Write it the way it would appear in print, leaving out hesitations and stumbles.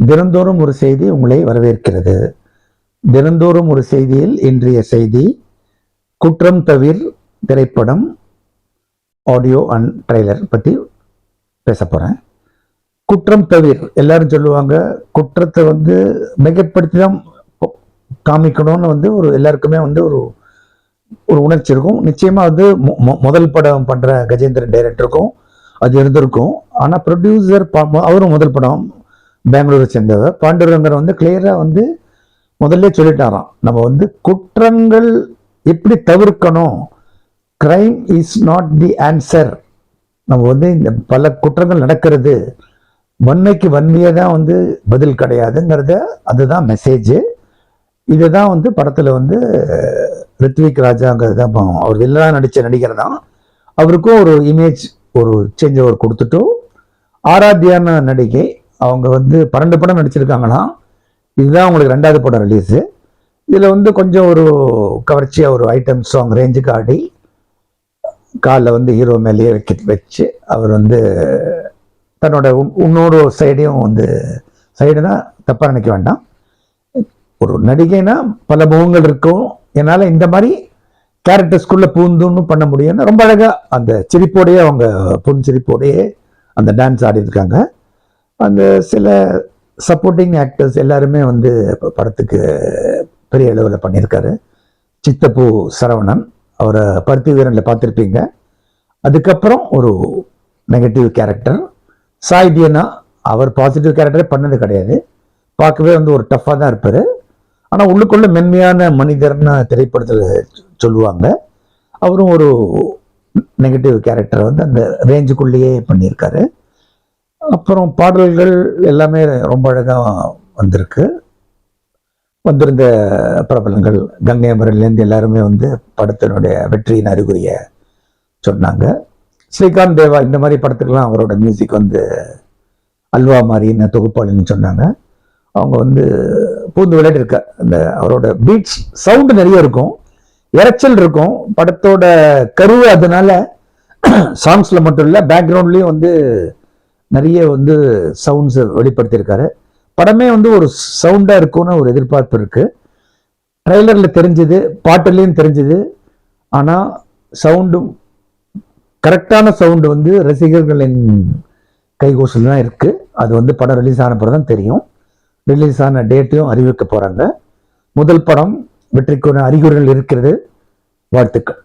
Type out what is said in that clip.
தினந்தோறும் ஒரு செய்தி உங்களை வரவேற்கிறது. தினந்தோறும் ஒரு செய்தியில் இன்றைய செய்தி குற்றம் தவிர் திரைப்படம் ஆடியோ அண்ட் ட்ரெய்லர் பற்றி பேச போகிறேன். குற்றம் தவிர் எல்லாரும் சொல்லுவாங்க, குற்றத்தை மிகப்படுத்தி தான் காமிக்கணும்னு ஒரு எல்லாருக்குமே ஒரு உணர்ச்சி இருக்கும். நிச்சயமாக முதல் படம் பண்ணுற கஜேந்திரன் டைரக்டருக்கும் அது இருந்திருக்கும். ஆனால் ப்ரொடியூசர் அவரும் முதல் படம் பெங்களூரை சேர்ந்தவர் பாண்டுரங்கர் கிளியராக முதல்ல சொல்லிட்டாராம், நம்ம குற்றங்கள் எப்படி தவிர்க்கணும், crime is not the answer. நம்ம இந்த பல குற்றங்கள் நடக்கிறது, வன்மைக்கு வன்மையை தான் பதில் கிடையாதுங்கிறத, அதுதான் மெசேஜ். இதுதான் படத்தில் ரித்விக் ராஜாங்கிறது தான் அவர் வில்லனாக நடித்த நடிகர் தான். அவருக்கும் ஒரு இமேஜ் ஒரு சேஞ்ச் ஓவர் கொடுத்துட்டும், ஆராத்தியான நடிகை அவங்க 12 படம் நடிச்சிருக்காங்களாம். இதுதான் அவங்களுக்கு 2வது படம் ரிலீஸு. இதில் கொஞ்சம் ஒரு கவர்ச்சியாக ஒரு ஐட்டம் சாங் ரேஞ்சுக்கு ஆடி காலில் ஹீரோ மேலேயே வச்சு அவர் தன்னோட இன்னொரு சைடையும் சைடுனா தப்பாக நினைக்க வேண்டாம். ஒரு நடிகைனா பல முகங்கள் இருக்கும், என்னால் இந்த மாதிரி கேரக்டர்ஸ்குள்ளே பூந்துன்னு பண்ண முடியும்னு ரொம்ப அழகாக அந்த சிரிப்போடையே அவங்க புன்சிரிப்போடையே அந்த டான்ஸ் ஆடி இருக்காங்க. அந்த சில சப்போர்ட்டிங் ஆக்டர்ஸ் எல்லாருமே படத்துக்கு பெரிய அளவில் பண்ணியிருக்காரு. சித்தப்பூ சரவணன், அவரை பருத்தி வீரனில் பார்த்துருப்பீங்க. அதுக்கப்புறம் ஒரு நெகட்டிவ் கேரக்டர் சாய் தியனா, அவர் பாசிட்டிவ் கேரக்டரே பண்ணது கிடையாது. பார்க்கவே ஒரு டஃப்பாக தான் இருப்பார். ஆனால் உள்ளுக்குள்ள மென்மையான மனிதர்னு திரைப்படத்தில் சொல்லுவாங்க. அவரும் ஒரு நெகட்டிவ் கேரக்டர் அந்த ரேஞ்சுக்குள்ளேயே பண்ணியிருக்காரு. அப்புறம் பாடல்கள் எல்லாமே ரொம்ப அழகாக வந்திருந்த பிரபலங்கள் கங்கை அமரன்லேருந்து எல்லாருமே படத்தினுடைய வெற்றியின் அறிகுறியை சொன்னாங்க. ஸ்ரீகாந்த் தேவா இந்த மாதிரி படத்துக்கெல்லாம் அவரோட மியூசிக் அல்வா மாதிரின்னு தொகுப்பாளின்னு சொன்னாங்க. அவங்க பூந்து விளையாட்டு இருக்க அந்த அவரோட பீட்ஸ் சவுண்டு நிறைய இருக்கும், இறைச்சல் இருக்கும். படத்தோட கருவு அதனால சாங்ஸில் மட்டும் இல்லை, பேக்ரவுண்ட்லேயும் நிறைய சவுண்ட்ஸ் வெளிப்படுத்தியிருக்காரு. படமே ஒரு சவுண்டாக இருக்கும்னு ஒரு எதிர்பார்ப்பு இருக்கு. ட்ரெய்லரில் தெரிஞ்சுது, பாட்டுலேயும் தெரிஞ்சுது. ஆனால் சவுண்டும் கரெக்டான சவுண்டு ரசிகர்களின் கைகோசல் தான் இருக்கு. அது படம் ரிலீஸ் ஆன பிறகு தான் தெரியும். ரிலீஸ் ஆன டேட்டையும் அறிவிக்க போறாங்க. முதல் படம் வெற்றிக்கான அறிகுறிகள் இருக்கிறது. வாழ்த்துக்கள்.